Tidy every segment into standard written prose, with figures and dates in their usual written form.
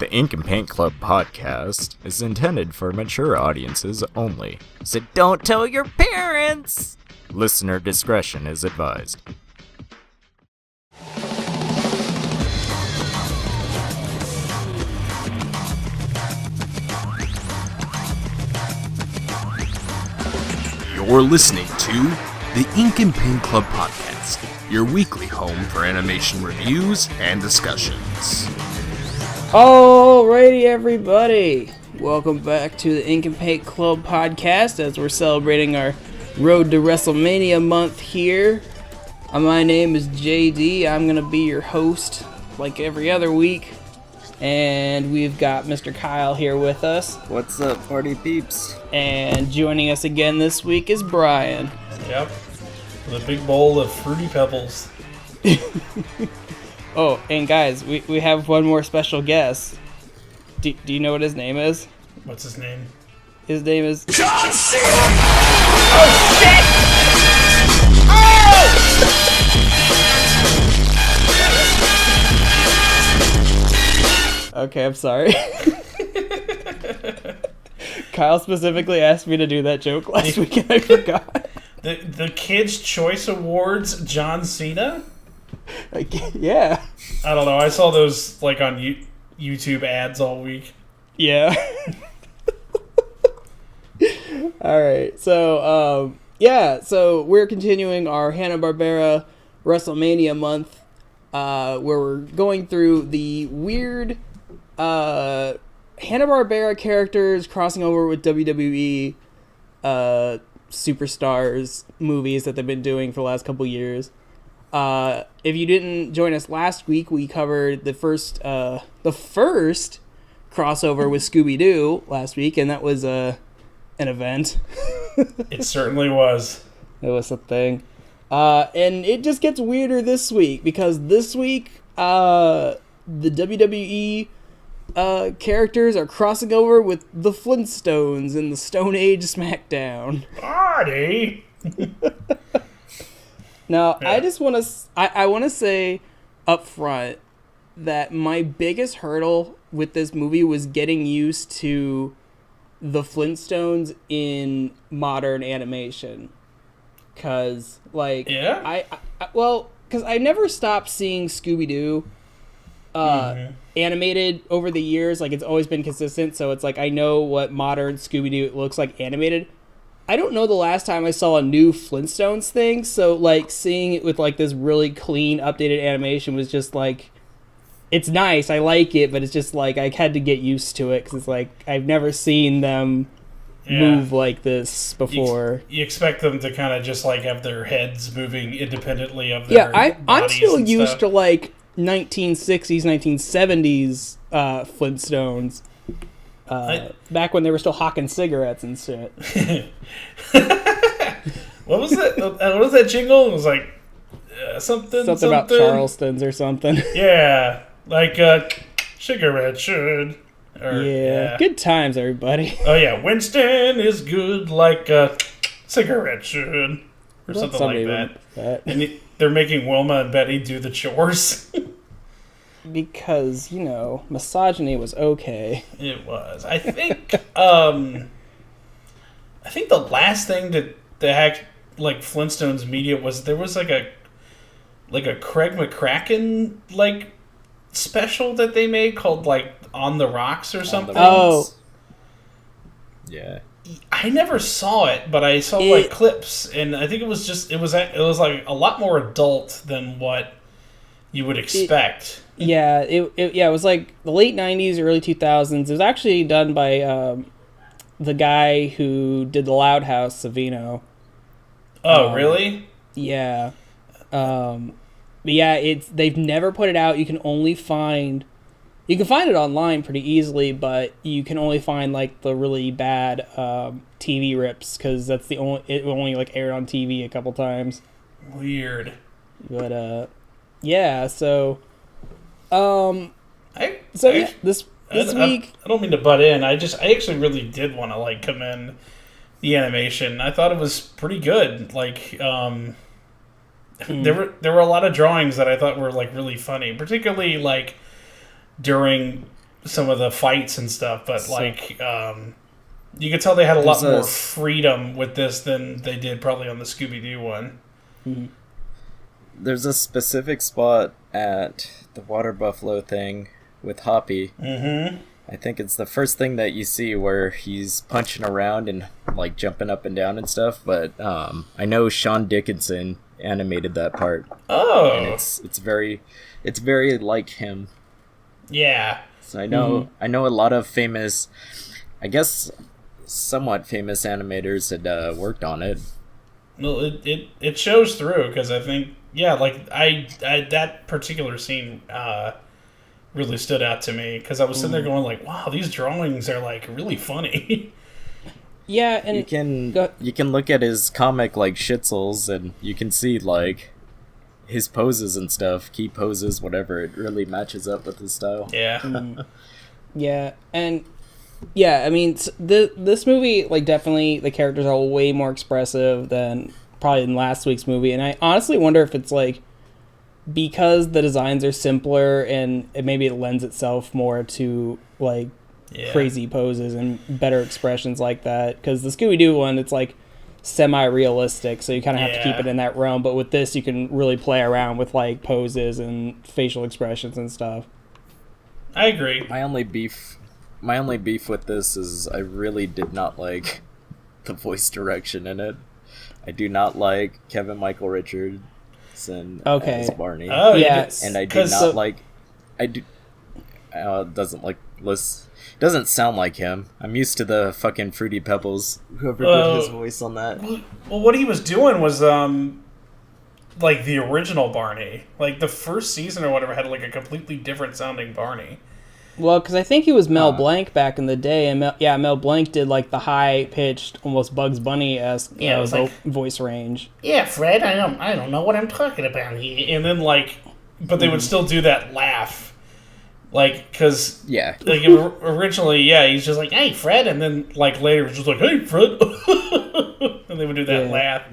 The Ink and Paint Club podcast is intended for mature audiences only, so don't tell your parents! Listener discretion is advised. You're listening to the Ink and Paint Club podcast, your weekly home for animation reviews and discussions. Alrighty, everybody. Welcome back to the Ink and Paint Club podcast as we're celebrating our Road to WrestleMania month here. My name is JD. I'm going to be your host like every other week. And we've got Mr. Kyle here with us. What's up, party peeps? And joining us again this week is Brian. Yep. With a big bowl of Fruity Pebbles. Oh, and guys, we have one more special guest. Do you know what his name is? What's his name? His name is... John Cena! Oh, shit! Oh! Okay, I'm sorry. Kyle specifically asked me to do that joke last week and I forgot. The Kids' Choice Awards, John Cena? Yeah. I don't know. I saw those like on YouTube ads all week. Yeah. Alright, so, so we're continuing our Hanna-Barbera WrestleMania month, where we're going through the weird Hanna-Barbera characters crossing over with WWE superstars movies that they've been doing for the last couple years. If you didn't join us last week, we covered the first crossover with Scooby-Doo last week, and that was an event. It certainly was. It was a thing. And it just gets weirder this week, because this week the WWE characters are crossing over with the Flintstones in the Stone Age Smackdown. Party! Now, Yeah. I just want to I want to say up front that my biggest hurdle with this movie was getting used to the Flintstones in modern animation. Cause like Yeah? because I never stopped seeing Scooby-Doo animated over the years. Like, it's always been consistent, so it's like I know what modern Scooby-Doo looks like animated. I don't know the last time I saw a new Flintstones thing, so like seeing it with like this really clean, updated animation was just like, it's nice, I like it, but it's just like I had to get used to it because it's like I've never seen them move like this before. You expect them to kind of just like have their heads moving independently of their I'm bodies still and used stuff. to like 1960s, 1970s Flintstones. Back when they were still hawking cigarettes and shit. What was that? What was that jingle? It was like something about Charleston's or something. Yeah, like cigarette should. Or, Yeah, good times, everybody. Oh yeah, Winston is good like cigarette should, or something like that. And they're making Wilma and Betty do the chores. Because, misogyny was okay. It was. I think. I think the last thing that hacked like Flintstones media was there was like a Craig McCracken like special that they made called like On the Rocks or something. Oh. Yeah. I never saw it, but I saw like clips, and I think it was like a lot more adult than what you would expect. It was like the late 90s, early 2000s. It was actually done by the guy who did The Loud House, Savino. Oh, really? Yeah. But yeah, they've never put it out. You can find it online pretty easily, but you can only find like the really bad TV rips because it only like aired on TV a couple times. Weird. But yeah, so this week, I don't mean to butt in. I actually really did want to like commend the animation. I thought it was pretty good. Like there were a lot of drawings that I thought were like really funny, particularly like during some of the fights and stuff, but you could tell they had a lot more freedom with this than they did probably on the Scooby-Doo one. Mm-hmm. There's a specific spot at the water buffalo thing with Hoppy. Mm-hmm. I think it's the first thing that you see where he's punching around and like jumping up and down and stuff. But I know Sean Dickinson animated that part. Oh, and it's very like him. Yeah. So I know a lot of famous, I guess, somewhat famous animators had worked on it. Well, it shows through because I think I that particular scene really stood out to me because I was sitting there going like, wow, these drawings are like really funny. Yeah, and you can look at his comic like Schitzels and you can see like his poses and stuff, key poses, whatever. It really matches up with his style. Yeah. Yeah, and yeah, I mean, this movie, like, definitely the characters are way more expressive than probably in last week's movie, and I honestly wonder if it's like because the designs are simpler and maybe it lends itself more to like crazy poses and better expressions like that. Because the Scooby-Doo one, it's like semi-realistic, so you kind of have to keep it in that realm. But with this, you can really play around with like poses and facial expressions and stuff. I agree. My only beef with this is I really did not like the voice direction in it. I do not like Kevin Michael Richardson as Barney. Oh yeah, and I do not like. I do. Doesn't sound like him. I'm used to the fucking Fruity Pebbles. Whoever did his voice on that. Well, what he was doing was like the original Barney. Like the first season or whatever had like a completely different sounding Barney. Well, because I think he was Mel Blanc back in the day, and Mel Blanc did like the high-pitched, almost Bugs Bunny-esque voice range. Yeah, Fred, I don't know what I'm talking about here. And then but they would still do that laugh, because originally, he's just like, hey, Fred, and then later it's just like, hey, Fred, and they would do that laugh.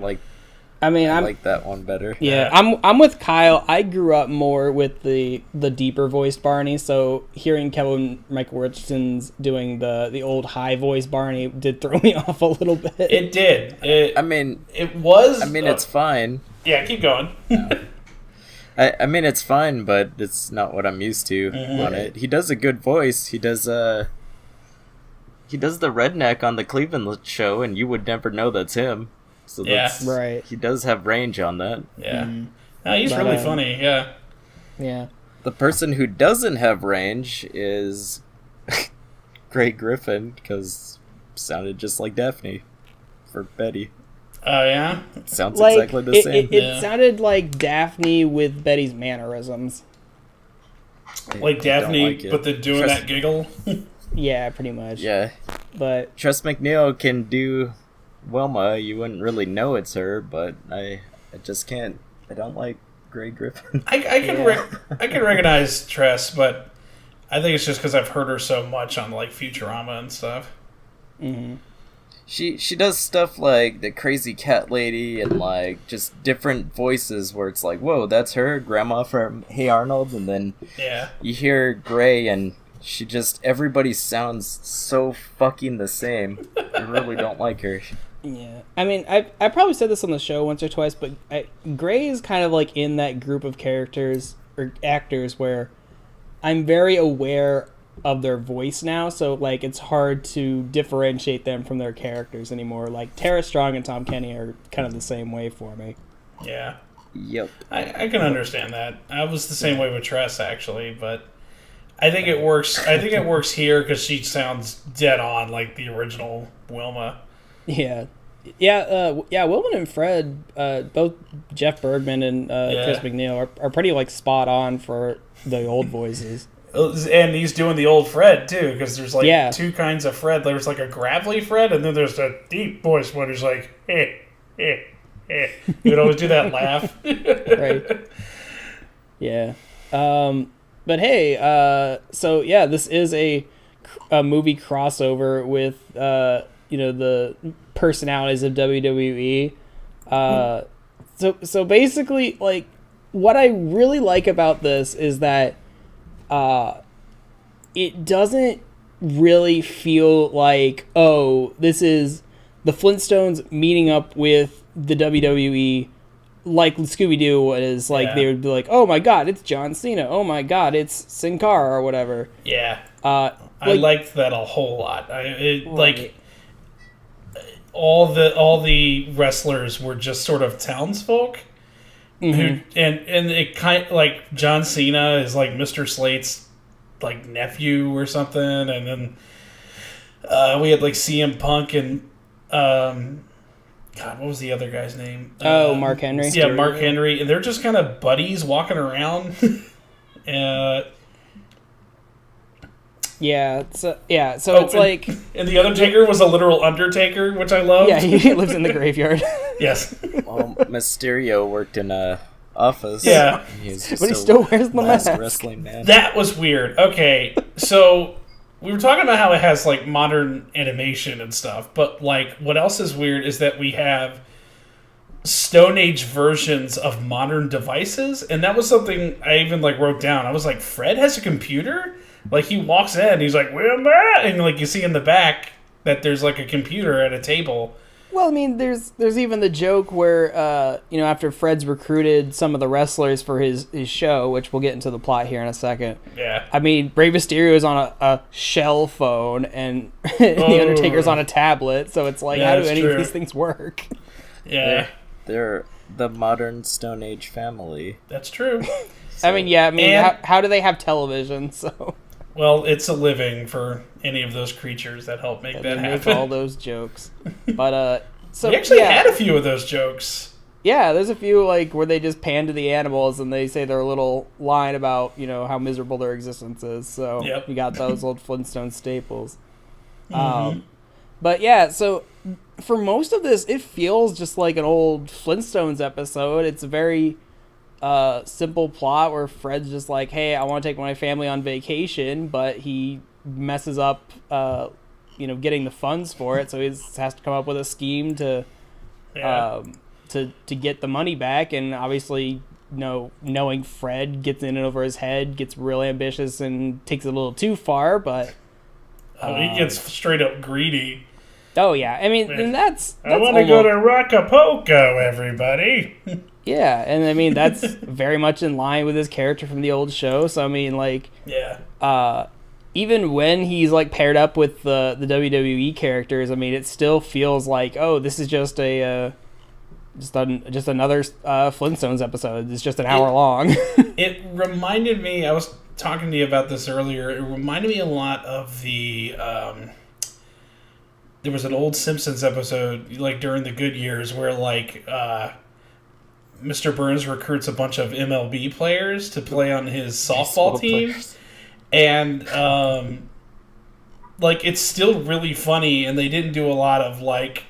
I mean, I like that one better. Yeah, I'm with Kyle. I grew up more with the deeper voiced Barney, so hearing Kevin Michael Richardson's doing the old high voice Barney did throw me off a little bit. It did. It's fine. Yeah, keep going. I mean, it's fine, but it's not what I'm used to on it. He does a good voice. He does the redneck on the Cleveland show, and you would never know that's him. So that's right. He does have range on that. Yeah. No, he's really funny, yeah. Yeah. The person who doesn't have range is Greg Griffin, because sounded just like Daphne for Betty. Oh, yeah? Sounds exactly the same. It sounded like Daphne with Betty's mannerisms. Like Daphne, but they're doing that giggle? Yeah, pretty much. Yeah. But Tress MacNeille can do Wilma. You wouldn't really know it's her, but I just can't. I don't like Greg Griffin. I can recognize Tress, but I think it's just because I've heard her so much on Futurama and stuff. Mm-hmm. She does stuff like the Crazy Cat Lady and just different voices where it's like, whoa, that's her, Grandma from Hey Arnold, and then you hear Gray and everybody sounds so fucking the same. I really don't like her. Yeah, I mean, I probably said this on the show once or twice, but Gray is kind of in that group of characters or actors where I'm very aware of their voice now, so it's hard to differentiate them from their characters anymore. Tara Strong and Tom Kenny are kind of the same way for me. Yeah. Yep. I can understand that. I was the same way with Tress, actually, but I think it works. I think it works here because she sounds dead on like the original Wilma. Yeah. Wilma and Fred, both Jeff Bergman and Chris MacNeil are pretty spot on for the old voices. And he's doing the old Fred too, because there's two kinds of Fred. There's a gravelly Fred, and then there's a deep voice one who's like, hey. He would always do that laugh. Right. Yeah. But hey, so yeah, this is a movie crossover with the personalities of WWE. So basically, what I really like about this is that it doesn't really feel like, oh, this is the Flintstones meeting up with the WWE like Scooby-Doo was. Like, they would be like, oh my god, it's John Cena. Oh my god, it's Sin Cara or whatever. Yeah. I liked that a whole lot. Like, all the wrestlers were just sort of townsfolk. Who, and it kind of, like, John Cena is like Mr. Slate's like nephew or something, and then we had like CM Punk and God, what was the other guy's name? Mark Henry. Yeah, Mark Henry, and they're just kind of buddies walking around. So it's like, and the Undertaker was a literal Undertaker, which I love. Yeah, he lives in the graveyard. Yes. Well, Mysterio worked in a office. Yeah, but he still wears the mask. Wrestling man. That was weird. Okay, so we were talking about how it has like modern animation and stuff, but like what else is weird is that we have Stone Age versions of modern devices, and that was something I even like wrote down. I was like, Fred has a computer? Like, he walks in, he's like, where's that? And like you see in the back that there's like a computer at a table. Well, I mean, there's even the joke where, after Fred's recruited some of the wrestlers for his show, which we'll get into the plot here in a second. Yeah. I mean, Rey Mysterio is on a shell phone, and The Undertaker's on a tablet, so it's like, how do any of these things work? Yeah. They're the modern Stone Age family. That's true. How do they have television, so... Well, it's a living for any of those creatures that help make that happen. Make all those jokes. But, we actually had a few of those jokes. Yeah, there's a few, like, where they just pan to the animals and they say their little line about, how miserable their existence is. So, you got those old Flintstone staples. But, yeah, so, for most of this, it feels just like an old Flintstones episode. It's a very... simple plot where Fred's just like, hey, I want to take my family on vacation, but he messes up getting the funds for it, so he has to come up with a scheme to get the money back. And obviously, knowing Fred gets in and over his head, gets real ambitious and takes it a little too far, but he gets straight up greedy. Oh yeah, I mean, and that's I want to go to Acapulco, everybody. Yeah, and I mean, that's very much in line with his character from the old show. So, I mean, like... Yeah. Even when he's, like, paired up with the WWE characters, I mean, it still feels like, oh, this is just another Flintstones episode. It's just an hour long. It reminded me... I was talking to you about this earlier. It reminded me a lot of the... there was an old Simpsons episode, like, during the good years where, like... Mr. Burns recruits a bunch of MLB players to play on his softball team. And, like, it's still really funny, and they didn't do a lot of, like,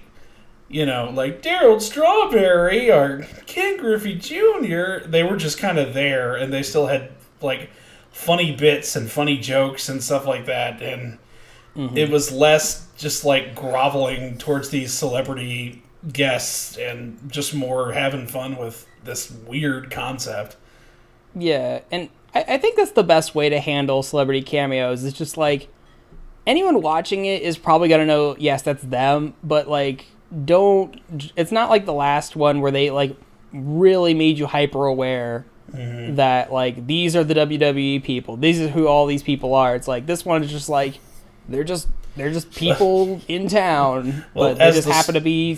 like Daryl Strawberry or Ken Griffey Jr. They were just kind of there, and they still had, like, funny bits and funny jokes and stuff like that. And it was less just, like, groveling towards these celebrity guests and just more having fun with this weird concept. Yeah, and I think that's the best way to handle celebrity cameos. It's just like, anyone watching it is probably gonna know, yes, that's them, but like, it's not like the last one where they like really made you hyper aware that like, these are the WWE people, these are who all these people are. It's like, this one is just like, they're just people in town, but they just happen to be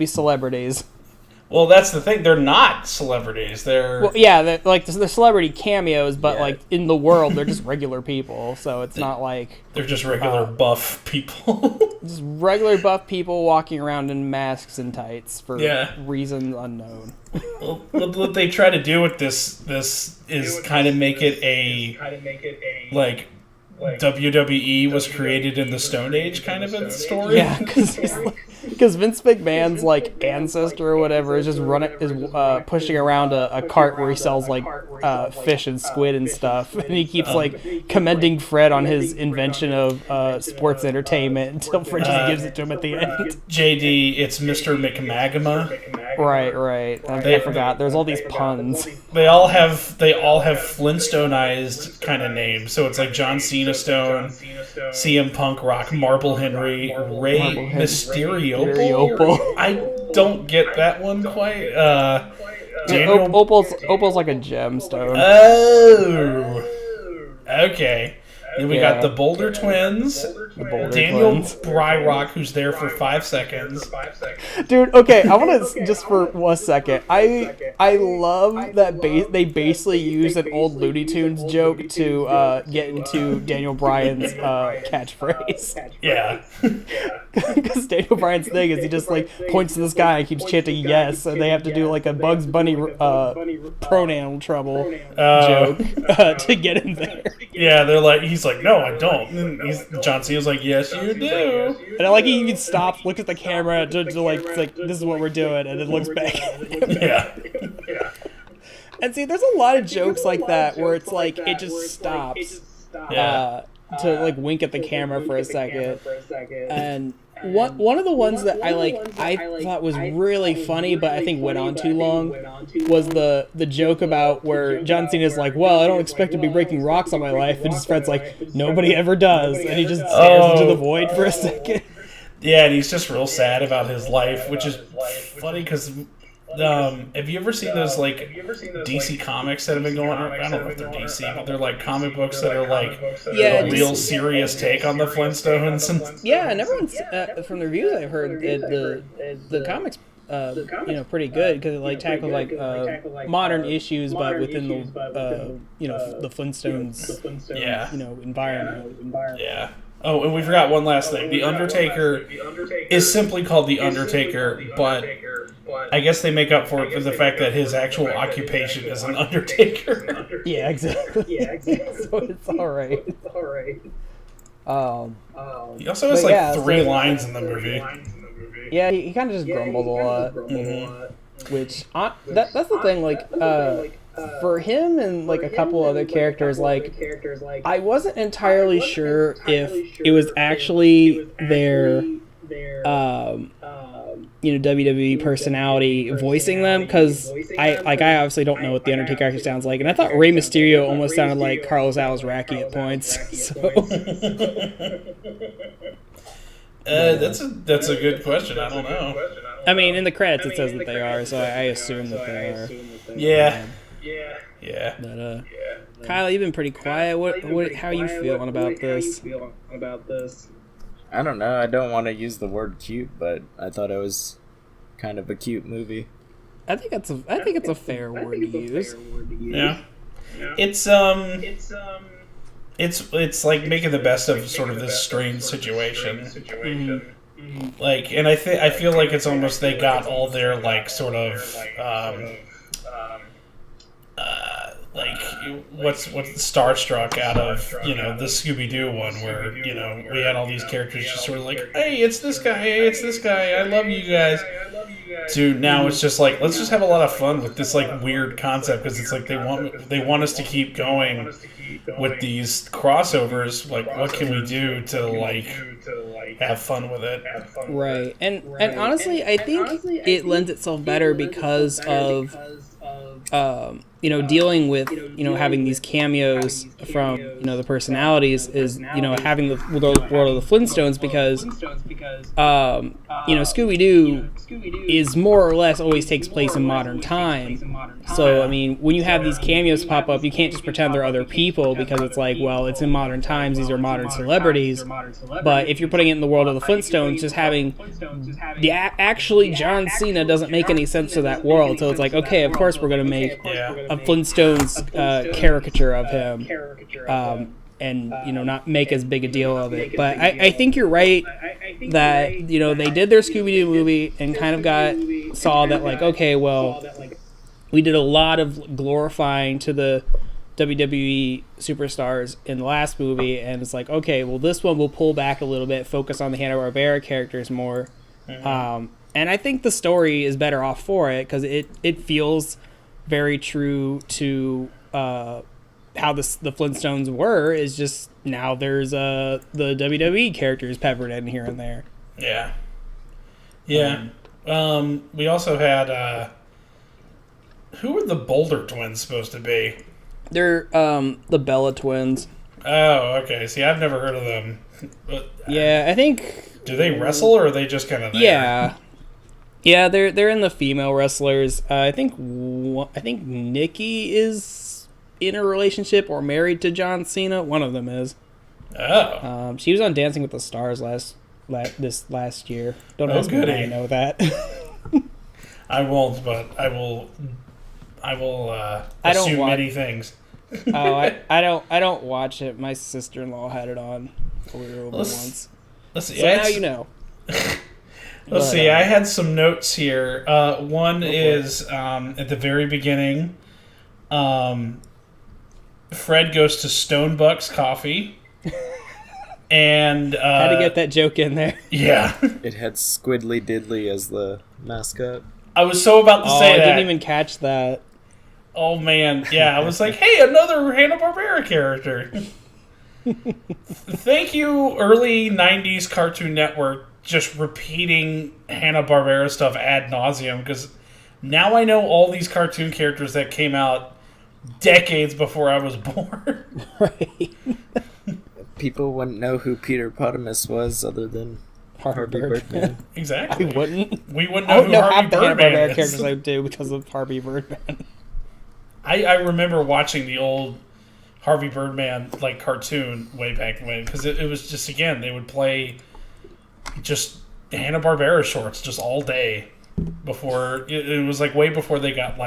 celebrities. Well, that's the thing; they're not celebrities. They're they're celebrity cameos, but like in the world, they're just regular people. So it's not like they're just regular buff people. Just regular buff people walking around in masks and tights for reasons unknown. Well, what they try to do with this is kind of make it a like WWE was created in the Stone Age kind of a story. Yeah, because Vince McMahon's like ancestor or whatever is just pushing around a cart where he sells like fish and squid and stuff, and he keeps like commending Fred on his invention of sports entertainment until Fred just gives it to him at the end. JD, it's Mr. McMagma. Right. I forgot. There's all these puns. They all have Flintstoneized kind of names. So it's like John Cena Stone, CM Punk Rock, Marble Henry, Ray Mysterio. I don't get that one quite. Daniel... Opal's like a gemstone. Oh, okay. Then we got the Boulder Twins, Daniel Bryrock, who's there for 5 seconds. Dude, okay, I want to, just for 1 second, I love that they basically use an old Looney Tunes joke to get into Daniel Bryan's catchphrase. Yeah. Because Daniel Bryan's thing is he just like points to the sky and keeps chanting yes, and they have to do like a Bugs Bunny pronoun trouble joke to get him there. Yeah, they're like, he's like, no, I don't. And John Cena's like, yes, you do. And I like he even stops, looks at the camera to like, this is what we're doing, and then looks back. Yeah. And see, there's a lot of jokes like that where it's like it just stops to like wink at the camera for a second. And one of the ones that I thought was really funny, but I think went on too long, was the joke about where John Cena's like, well, I don't expect to be breaking rocks all my life, and his friend's like, nobody ever does, and he just stares into the void for a second. Yeah, and he's just real sad about his life, which is funny because have you ever seen those like DC comics that have been going on? I don't know if they're DC, but they're like comic books that are like a real serious take on the Flintstones. And everyone's from the reviews I've heard, the comics pretty good because it like tackles like modern issues, but within the the Flintstones environment. Yeah. Oh, and we forgot one last thing. The Undertaker is simply called The Undertaker, but I guess they make up for it for the fact that his actual occupation is an Undertaker. Yeah, exactly. So it's alright. He also has three lines in the movie. Yeah, he kind of just grumbles a lot. Mm-hmm. Which, that's the thing, like, for him and like a couple other characters, like I wasn't entirely sure if it was actually their WWE personality voicing them, because I obviously don't know what the Undertaker actually sounds like, and I thought Rey Mysterio almost sounded like Carlos Alazraqui at points. So. That's a good question. I don't know. I mean, in the credits it says that they are, so I assume that they are. Yeah. But Kyle, you've been pretty quiet. How are you feeling about this? I don't know. I don't want to use the word cute, but I thought it was kind of a cute movie. I think it's a fair word to use. Yeah. It's like making the best of sort of this strange situation. Mm-hmm. Like, and I feel like it's almost they got all their like sort of like what's starstruck out of the Scooby-Doo one where we had all these characters just sort of like, hey, it's this guy, I love you guys, to now it's just like, let's just have a lot of fun with this like weird concept, because it's like they want us to keep going with these crossovers. Like, what can we do to like have fun with it? Right. And honestly, I think it lends itself better because of dealing with having these cameos from the personalities, is having the world of the Flintstones, because Scooby-Doo is more or less always takes place in modern time. So I mean, when you have these cameos pop up, you can't just pretend they're other people, because it's like, well, it's in modern times, these are modern celebrities. But if you're putting it in the world of the Flintstones, just having actually John Cena doesn't make any sense to that world. So it's like, okay, of course we're going to make a Flintstones caricature of him, and not make as big a deal of it. But I think you're right that they did their Scooby-Doo movie and kind of saw that like, okay, well, we did a lot of glorifying to the WWE superstars in the last movie, and it's like, okay, well, this one will pull back a little bit, focus on the Hanna-Barbera characters more. Mm-hmm. And I think the story is better off for it, because it feels very true to how the Flintstones were is just now there's the WWE characters peppered in here and there. Yeah. Yeah. We also had who were the Boulder twins supposed to be? They're the Bella twins. Oh, okay. See, I've never heard of them. But, yeah, I think. Do they wrestle or are they just kind of there? Yeah. Yeah, they're in the female wrestlers. I think Nikki is in a relationship or married to John Cena. One of them is. Oh. She was on Dancing with the Stars this last year. Don't ask me how I know that. I won't, but I will assume many things. I don't watch it. My sister-in-law had it on over once. Let's see. So now you know. Let's see. I had some notes here. One is at the very beginning. Fred goes to Stonebuck's Coffee, and had to get that joke in there. Yeah, it had Squiddly Diddly as the mascot. I was so about to say that. I didn't even catch that. Oh man, yeah. I was like, hey, another Hanna-Barbera character. Thank you, early '90s Cartoon Network, just repeating Hanna-Barbera stuff ad nauseum, because now I know all these cartoon characters that came out decades before I was born. Right. People wouldn't know who Peter Potamus was other than Harvey Birdman. Exactly. We wouldn't. We wouldn't know who Harvey half the Birdman Hanna-Barbera is. characters I do because of Harvey Birdman. I remember watching the old Harvey Birdman cartoon way back when, because it was just, again, they would play just Hanna-Barbera shorts just all day before it was way before they got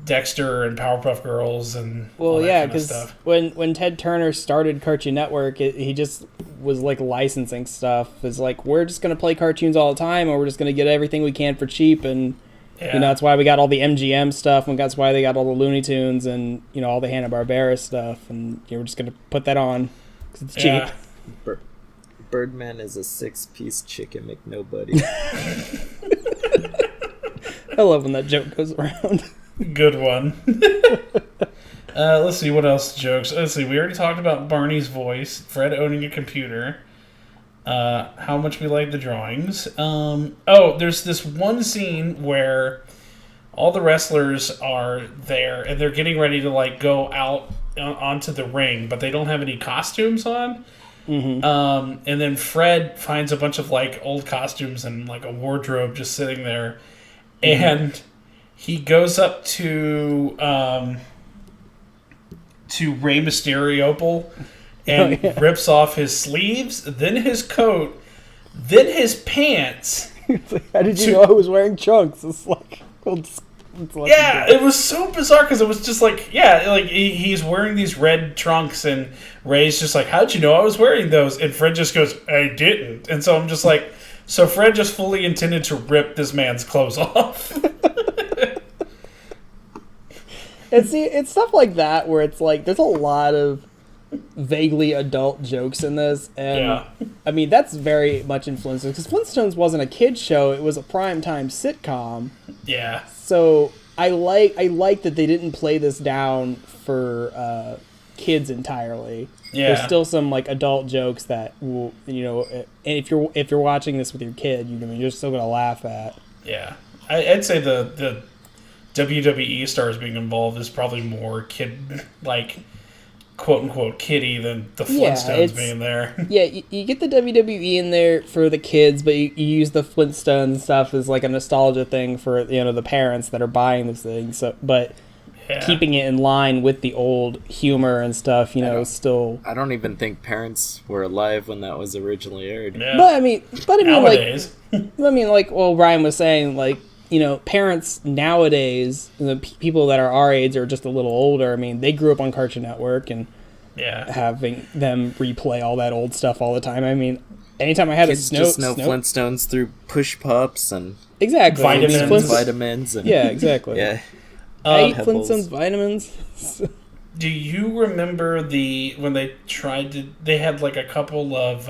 Dexter and Powerpuff Girls and all that kind of stuff. when Ted Turner started Cartoon Network, he just was licensing stuff. It's we're just gonna play cartoons all the time, or we're just gonna get everything we can for cheap, and that's why we got all the MGM stuff, and that's why they got all the Looney Tunes and all the Hanna-Barbera stuff, and we're just gonna put that on because it's cheap. Birdman is a 6-piece chicken McNobody. I love when that joke goes around. Good one. Let's see, what else jokes? Let's see, we already talked about Barney's voice, Fred owning a computer, how much we like the drawings. There's this one scene where all the wrestlers are there, and they're getting ready to go out onto the ring, but they don't have any costumes on. Mm-hmm. And then Fred finds a bunch of old costumes and a wardrobe just sitting there, and he goes up to Rey Mysterio and rips off his sleeves, then his coat, then his pants. How did you know I was wearing trunks? It's it was so bizarre because it was just he's wearing these red trunks, and Ray's just how'd you know I was wearing those? And Fred just goes, I didn't. And so I'm just so Fred just fully intended to rip this man's clothes off. And see, it's stuff like that where it's there's a lot of vaguely adult jokes in this, and I mean that's very much in Flintstones, because Flintstones wasn't a kid's show; it was a primetime sitcom. Yeah. So I like that they didn't play this down for kids entirely. Yeah. There's still some adult jokes that will, and if you're watching this with your kid, you're still gonna laugh at. Yeah, I'd say the WWE stars being involved is probably more kid, quote unquote kiddie, than the Flintstones being there. Yeah, you get the WWE in there for the kids, but you use the Flintstones stuff as a nostalgia thing for the parents that are buying this thing. So, but keeping it in line with the old humor and stuff, still. I don't even think parents were alive when that was originally aired. Yeah. But I mean, nowadays. Well, Ryan was saying, parents nowadays, the people that are our age or just a little older, I mean, they grew up on Cartoon Network and having them replay all that old stuff all the time. I mean, anytime I had Kids just know Flintstones through push pops and exactly vitamins and exactly. Yeah. I eat Flintstones vitamins. Do you remember when they had a couple of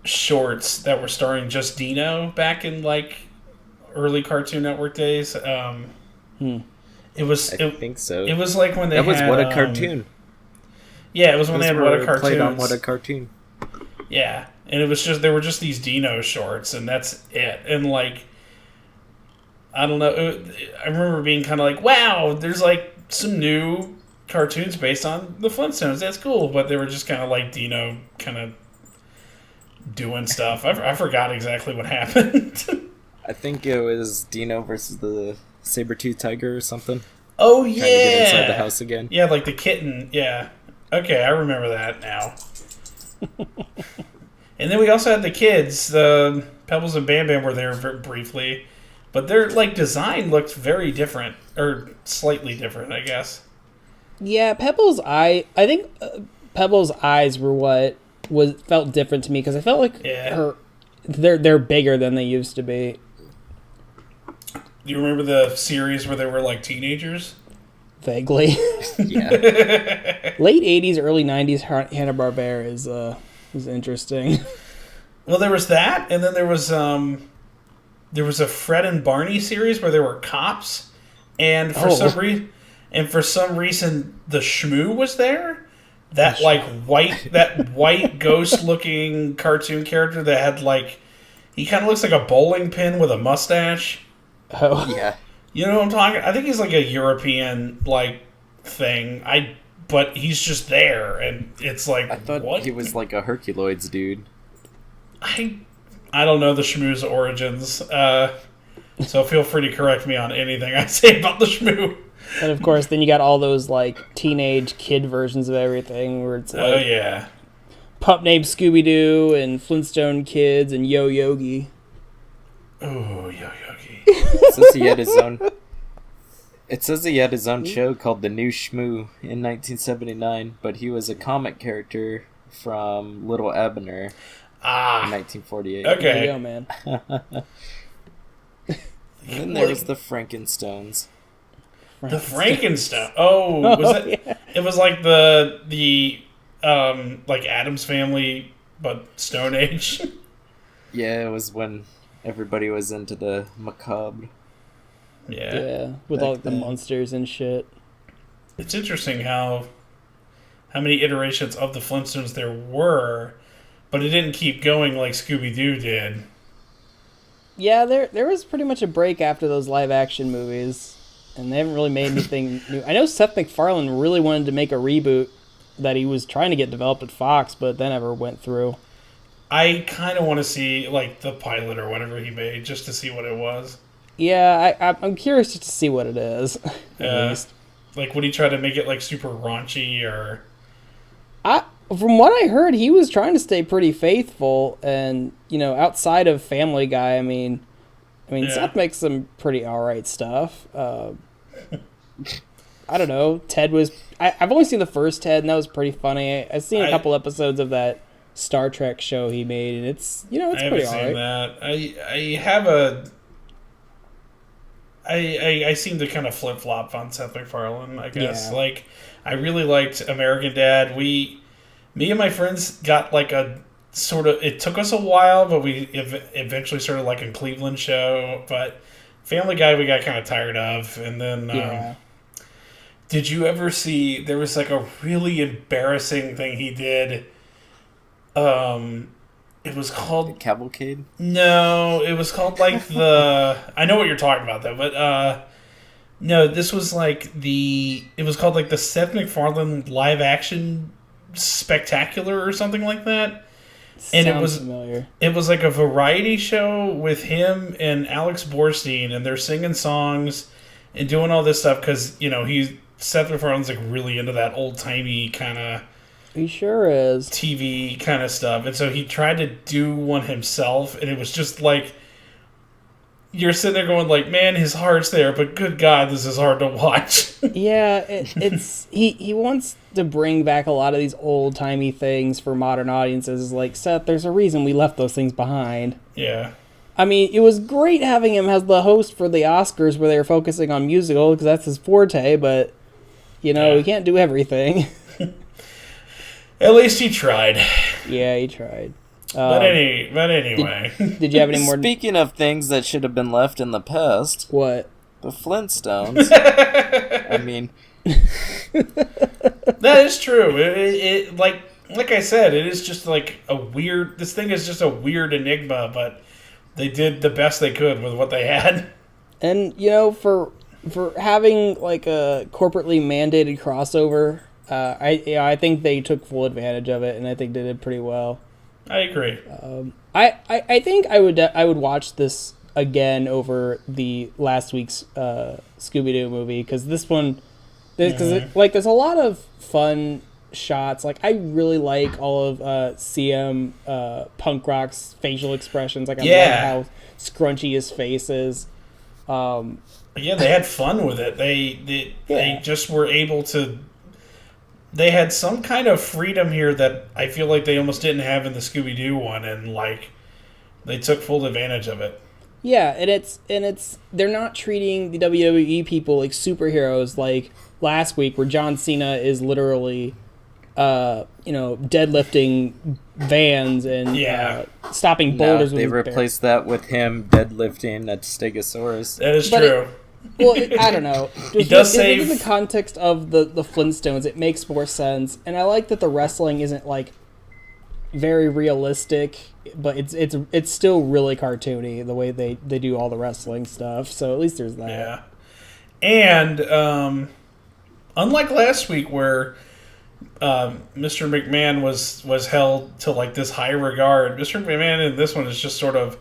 shorts that were starring just Dino back in early Cartoon Network days? I think so. It was like when they that was had, What a Cartoon. Yeah, it was when they had What a Cartoon. Played on What a Cartoon. Yeah, and it was just there were just these Dino shorts, and that's it. And like, I don't know. I remember being kind of like, wow, there's like some new cartoons based on the Flintstones. That's cool, but they were just kind of like Dino, kind of doing stuff. I forgot exactly what happened. I think it was Dino versus the saber-toothed tiger or something. Oh yeah, trying to get inside the house again. Yeah, like the kitten. Yeah. Okay, I remember that now. And then we also had the kids. The Pebbles and Bam Bam were there briefly, but their like design looked very different, or slightly different, I guess. Yeah, I think Pebbles' eyes were what felt different to me because I felt like they're bigger than they used to be. Do you remember the series where they were like teenagers? Vaguely. Yeah. Late 80s, early 90s Hanna-Barbera is interesting. Well, there was that, and then there was a Fred and Barney series where there were cops, and for some reason the Shmoo was there. That white ghost looking cartoon character that had like, he kind of looks like a bowling pin with a mustache. Oh yeah. You know what I'm talking? I think he's like a European like thing. But he's just there, and it's like, I thought what? he was like a Herculoids dude. I don't know the Shmoo's origins, so feel free to correct me on anything I say about the Shmoo. And of course, then you got all those like teenage kid versions of everything, where it's like, oh yeah, pup named Scooby Doo and Flintstone Kids and Yo Yogi. Oh, Yo Yogi. It says he had his own show called The New Shmoo in 1979, but he was a comic character from Little Abner in 1948. Okay. There you go, man. And then there was the Frankenstones. The Frankenstein. Oh, was that? Yeah. It was like the like Addams Family, but Stone Age. Yeah, it was when everybody was into the macabre. Yeah, with all the monsters and shit. It's interesting how many iterations of the Flintstones there were, but it didn't keep going like Scooby-Doo did. Yeah, there was pretty much a break after those live action movies, and they haven't really made anything new. I know Seth MacFarlane really wanted to make a reboot that he was trying to get developed at Fox, but that never went through. I kind of want to see like the pilot or whatever he made just to see what it was. Yeah, I'm curious just to see what it is. At least. Like, would he try to make it like super raunchy or? From what I heard, he was trying to stay pretty faithful, and outside of Family Guy, I mean, Seth makes some pretty alright stuff. I don't know. Ted was. I've only seen the first Ted, and that was pretty funny. I've seen a couple episodes of that Star Trek show he made, and it's it's pretty alright. I have a. I seem to kind of flip flop on Seth MacFarlane. I guess like I really liked American Dad. Me and my friends got like a sort of. It took us a while, but we eventually started liking Cleveland show. But Family Guy we got kind of tired of, and then. Did you ever see? There was like a really embarrassing thing he did. It was called The Cavalcade? No, it was called like the. I know what you're talking about though, but no, this was like it was called like the Seth MacFarlane live action spectacular or something like that. And Sounds familiar. It was like a variety show with him and Alex Borstein, and they're singing songs and doing all this stuff because Seth MacFarlane's like really into that old timey kind of. He sure is. TV kind of stuff. And so he tried to do one himself, and it was just like, you're sitting there going like, man, his heart's there, but good God, this is hard to watch. Yeah, it's he wants to bring back a lot of these old-timey things for modern audiences. Like, Seth, there's a reason we left those things behind. Yeah. I mean, it was great having him as the host for the Oscars where they were focusing on musical, because that's his forte, but, he can't do everything. At least he tried. Yeah, he tried. But anyway. Did you have any more? Speaking of things that should have been left in the past, What? The Flintstones. I mean, that is true. It like I said, it is just like a weird. This thing is just a weird enigma, but they did the best they could with what they had. And for having like a corporately mandated crossover, I think they took full advantage of it, and I think they did pretty well. I agree. I think I would watch this again over the last week's Scooby-Doo movie, because this one, there's a lot of fun shots. Like, I really like all of CM Punk Rock's facial expressions. Like, I love how scrunchy his face is. Yeah, they had fun with it. They just were able to. They had some kind of freedom here that I feel like they almost didn't have in the Scooby-Doo one, and like they took full advantage of it. Yeah, and it's they're not treating the WWE people like superheroes like last week, where John Cena is literally deadlifting vans and stopping boulders with his they replaced that with him deadlifting a Stegosaurus. That is true. I don't know. He does say, in the context of the Flintstones, it makes more sense, and I like that the wrestling isn't like very realistic, but it's still really cartoony the way they do all the wrestling stuff. So at least there's that. Yeah, and unlike last week where Mr. McMahon was held to like this high regard, Mr. McMahon in this one is just sort of.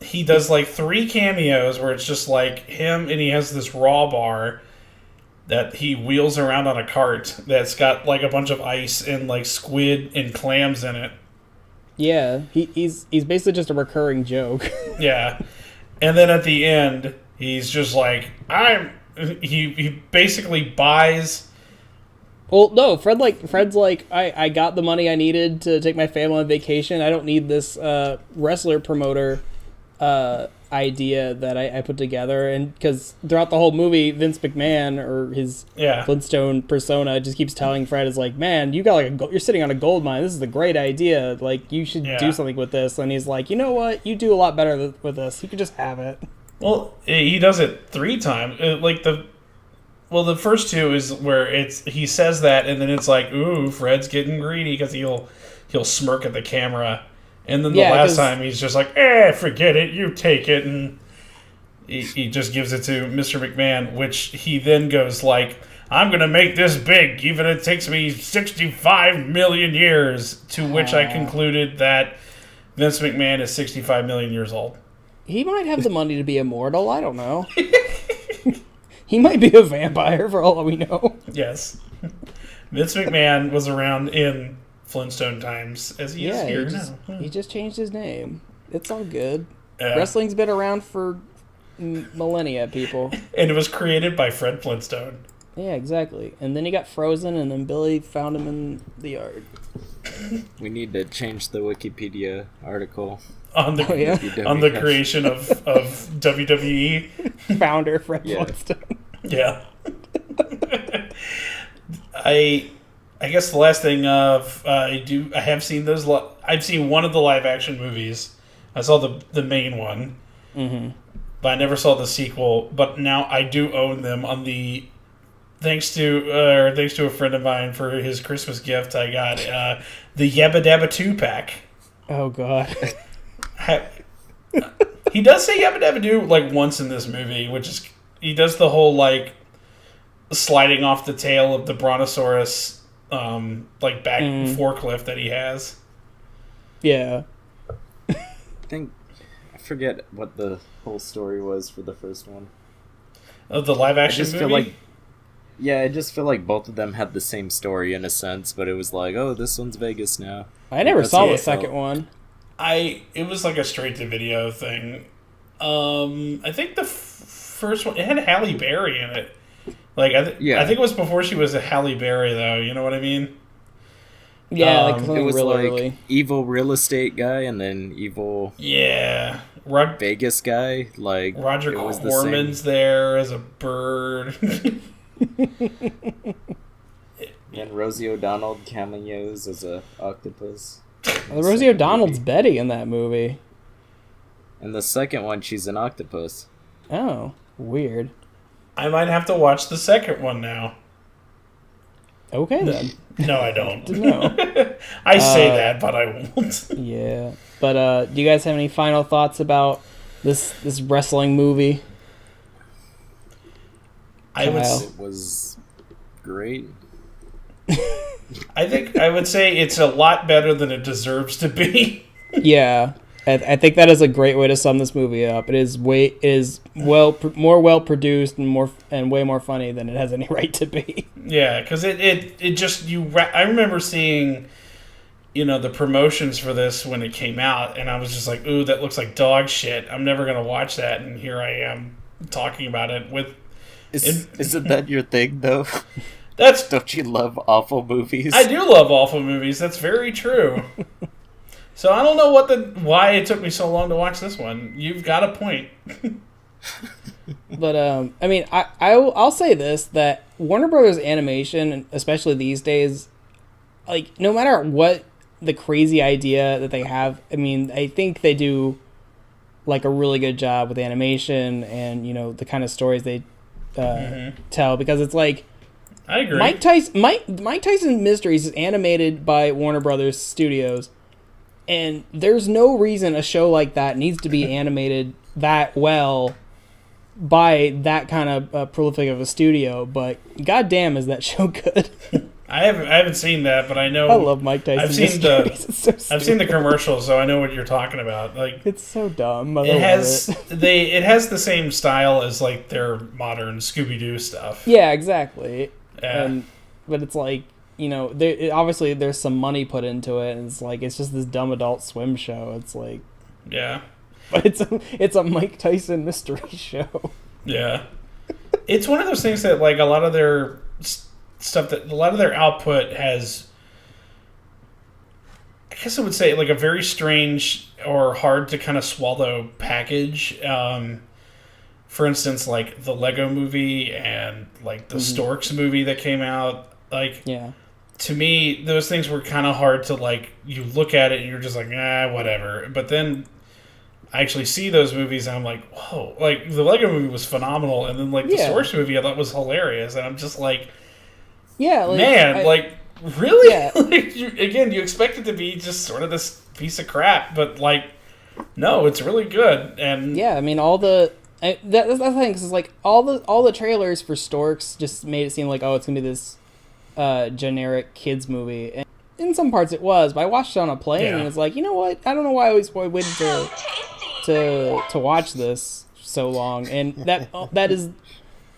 He does like 3 cameos where it's just like him, and he has this Raw bar that he wheels around on a cart that's got like a bunch of ice and like squid and clams in it. Yeah, he's basically just a recurring joke. Yeah, and then at the end, he's just like he basically buys. Well, no, Fred's like, I got the money I needed to take my family on vacation. I don't need this wrestler promoter idea that I put together. And because throughout the whole movie, Vince McMahon, or his Flintstone persona, just keeps telling Fred, is like, man, you got like you're sitting on a gold mine. This is a great idea. Like, you should do something with this. And he's like, you know what? You do a lot better with this. You could just have it. Well, he does it 3 times. The first 2 is where he says that, and then it's like, ooh, Fred's getting greedy, because he'll smirk at the camera. And then the last time, he's just like, forget it, you take it. And he just gives it to Mr. McMahon, which he then goes like, I'm going to make this big, even if it takes me 65 million years. To which I concluded that Vince McMahon is 65 million years old. He might have the money to be immortal. I don't know. He might be a vampire for all we know. Yes. Vince McMahon was around in Flintstone times as he is here now. He just changed his name. It's all good. Wrestling's been around for millennia, people. And it was created by Fred Flintstone. Yeah, exactly. And then he got frozen, and then Billy found him in the yard. We need to change the Wikipedia article. On the creation of WWE. Founder Fred Flintstone. Yeah. I guess the last thing I have seen those. I've seen one of the live action movies. I saw the main one, but I never saw the sequel. But now I do own them on the. Thanks to a friend of mine for his Christmas gift, I got the Yabba Dabba 2-pack. Oh God. He does say Yabba Dabba Doo like once in this movie, which is he does the whole like sliding off the tail of the Brontosaurus like back forklift that he has. Yeah. I forget what the whole story was for the first one. Of the live action movie? I just feel like both of them had the same story in a sense, but it was like, oh, this one's Vegas now. I never saw the second one. It was like a straight to video thing. I think the first one, it had Halle Berry in it. Like I think it was before she was a Halle Berry, though. You know what I mean? Yeah, it was really like early. Evil real estate guy, and then evil Vegas guy. Like Roger Corman's there as a bird. And Rosie O'Donnell cameos as a octopus. Well, Rosie O'Donnell's Betty in that movie. And the second one, she's an octopus. Oh, Weird. I might have to watch the second one now. Okay, then. No, I don't. No. I say that, but I won't. Yeah. But do you guys have any final thoughts about this wrestling movie? It was great. I think I would say it's a lot better than it deserves to be. Yeah. I think that is a great way to sum this movie up. It is more well produced and way more funny than it has any right to be. Yeah, because it just I remember seeing, the promotions for this when it came out, and I was just like, ooh, that looks like dog shit. I'm never gonna watch that, and here I am talking about it with. Isn't that your thing though? Don't you love awful movies? I do love awful movies. That's very true. So I don't know why it took me so long to watch this one. You've got a point. But I mean, I'll say this, that Warner Brothers Animation, especially these days, like no matter what the crazy idea that they have, I mean, I think they do like a really good job with animation and the kind of stories they tell, because it's like I agree. Mike Tyson Mysteries is animated by Warner Brothers Studios. And there's no reason a show like that needs to be animated that well by that kind of prolific of a studio. But goddamn, is that show good? I haven't seen that, but I know. I love Mike Tyson. I've seen the commercials, so I know what you're talking about. Like, it's so dumb. It has the same style as like their modern Scooby-Doo stuff. Yeah, exactly. Yeah. But it's like, obviously there's some money put into it, and it's just this dumb Adult Swim show. It's like, yeah, but it's a Mike Tyson mystery show. Yeah, it's one of those things that like a lot of their output has, I guess I would say, like a very strange or hard to kind of swallow package. For instance, like the Lego movie and like the Storks movie that came out, like, yeah. To me, those things were kind of hard to, like, you look at it and you're just like, whatever. But then I actually see those movies and I'm like, whoa. Like, the Lego movie was phenomenal. And then, like, the Storks movie I thought was hilarious. And I'm just like, yeah, like, man, really? Yeah. Like, you expect it to be just sort of this piece of crap. But, like, no, it's really good. And yeah, I mean, that's the thing, because, like, all the trailers for Storks just made it seem like, oh, it's going to be this generic kids movie, and in some parts it was, but I watched it on a plane and it's like, you know what, I don't know why I always waited to watch this so long, and that is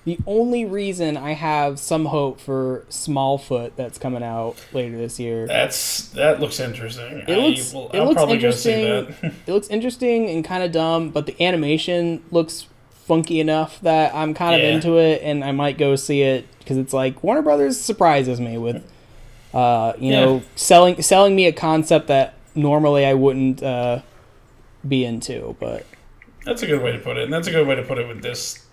the only reason I have some hope for Smallfoot that's coming out later this year. That looks interesting. It looks interesting. It looks interesting and kind of dumb, but the animation looks funky enough that I'm kind of into it, and I might go see it, because it's like Warner Brothers surprises me with selling me a concept that normally I wouldn't be into. But that's a good way to put it, and that's a good way to put it with this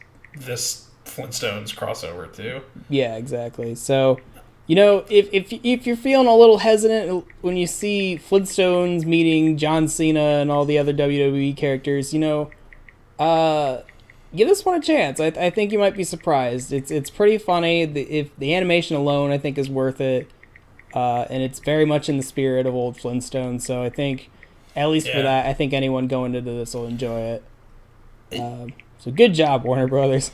Flintstones crossover too. Yeah, exactly. So, if you're feeling a little hesitant when you see Flintstones meeting John Cena and all the other WWE characters, give this one a chance. I think you might be surprised. It's pretty funny. If the animation alone, I think, is worth it, and it's very much in the spirit of old Flintstones. So I think, at least for that, I think anyone going into this will enjoy it. So good job, Warner Brothers.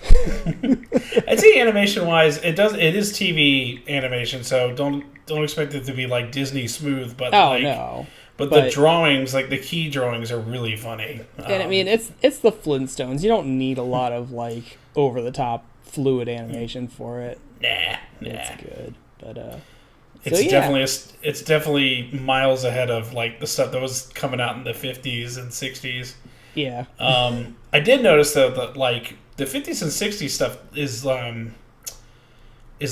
I'd say animation-wise, it is TV animation, so don't expect it to be like Disney smooth. But no. But the drawings, like the key drawings, are really funny. And I mean, it's the Flintstones. You don't need a lot of like over the top fluid animation for it. Nah. It's good, but it's definitely miles ahead of like the stuff that was coming out in the 50s and 60s. Yeah. I did notice though that like the 50s and 60s stuff is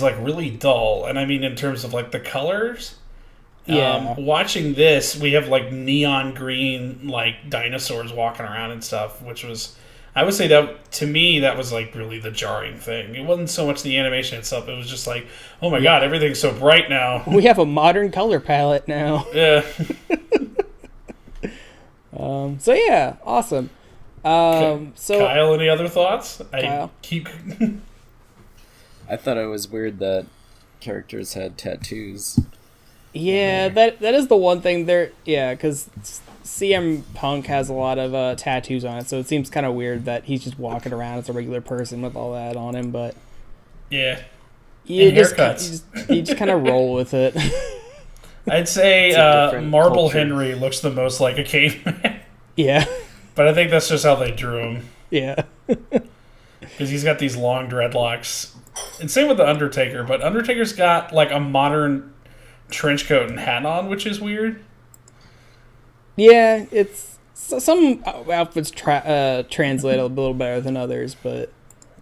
like really dull, and I mean in terms of like the colors. Yeah. Watching this, we have like neon green like dinosaurs walking around and stuff, which was, I would say that to me that was like really the jarring thing. It wasn't so much the animation itself; it was just like, oh my god, everything's so bright now. We have a modern color palette now. Yeah. So yeah, awesome. So Kyle, any other thoughts? Kyle? I thought it was weird that characters had tattoos. Yeah, that is the one thing there. Yeah, because CM Punk has a lot of tattoos on it, so it seems kind of weird that he's just walking around as a regular person with all that on him. But yeah, you and haircuts. You just kind of roll with it. I'd say Marble culture. Henry looks the most like a caveman. Yeah, But I think that's just how they drew him. yeah. Because he's got these long dreadlocks. And same with The Undertaker, but Undertaker's got like a modern trench coat and hat on, which is weird. Yeah, it's some outfits translate a little better than others, but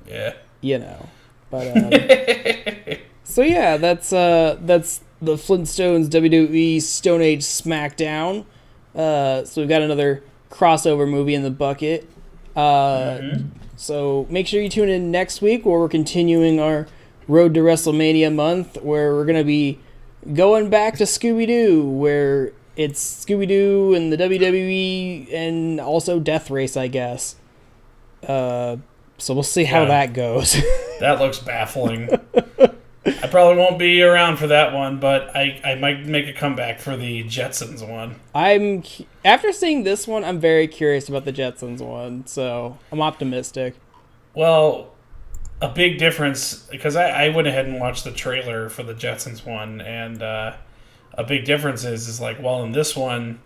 Yeah. you know. But so yeah, that's the Flintstones WWE Stone Age Smackdown. So we've got another crossover movie in the bucket. So make sure you tune in next week where we're continuing our Road to WrestleMania month, where we're gonna be going back to Scooby-Doo, where it's Scooby-Doo and the WWE and also Death Race, I guess. So we'll see how that goes. That looks baffling. I probably won't be around for that one, but I might make a comeback for the Jetsons one. After seeing this one, I'm very curious about the Jetsons one, so I'm optimistic. Well, a big difference, because I went ahead and watched the trailer for the Jetsons one, and a big difference is like, well, in this one,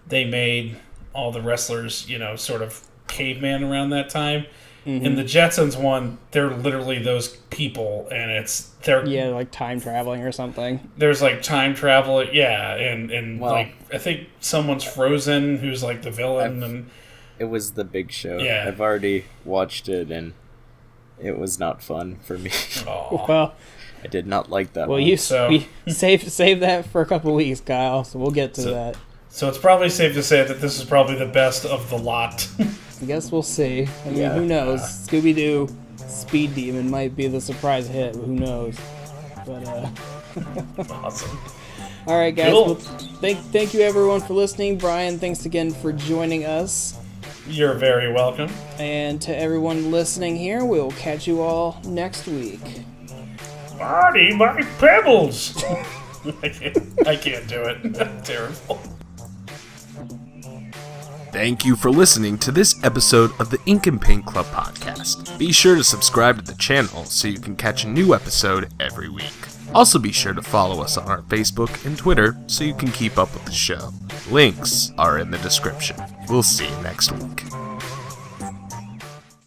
they made all the wrestlers, sort of caveman around that time. Mm-hmm. In the Jetsons one, they're literally those people, and they're like time traveling or something. There's like time travel, and like I think someone's frozen who's like the villain, and it was the Big Show. Yeah. I've already watched it, and it was not fun for me. Well, I did not like that. Well, one. you save that for a couple weeks, Kyle. So we'll get to that. So it's probably safe to say that this is probably the best of the lot. I guess we'll see. I mean, who knows? Scooby-Doo Speed Demon might be the surprise hit. Who knows? But Awesome. All right, guys. Cool. Well, thank you everyone for listening. Brian, thanks again for joining us. You're very welcome. And to everyone listening here, we'll catch you all next week. Marty, my pebbles! I can't do it. Terrible. Thank you for listening to this episode of the Ink and Paint Club podcast. Be sure to subscribe to the channel so you can catch a new episode every week. Also be sure to follow us on our Facebook and Twitter so you can keep up with the show. Links are in the description. We'll see you next week.